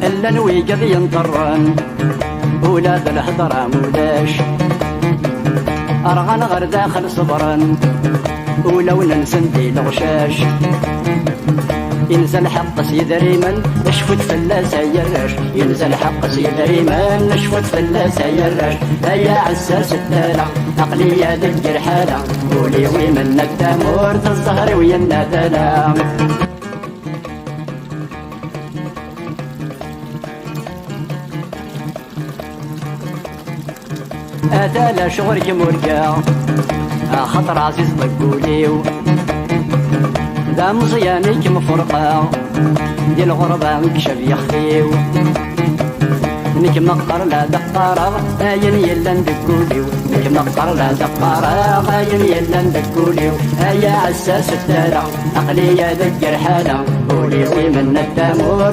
إلا نويقظ ينطرن ولاد الهضرة مولاش أرغن غير داخل صبرن ولو ننسندي الغشاش ينزل الحق سيدري من نشفت فلاسة يراش ينزل الحق سيدري من نشفت فلاسة يراش هيا عساس الدالة عقلية دير حالة قولي وي من التامور الزهر ويا الندالة أتالا شغلك مرقا خطر عزيز ضقوليو دا مزيانيك مفرقا دي الغربة مكشف يخفيو نك مقر لا دقارة آين يلا ندقوليو نك مقر لا دقارة آين يلا ندقوليو هيا عساس الدارة عقلية دقر حالة قولي وي من التامور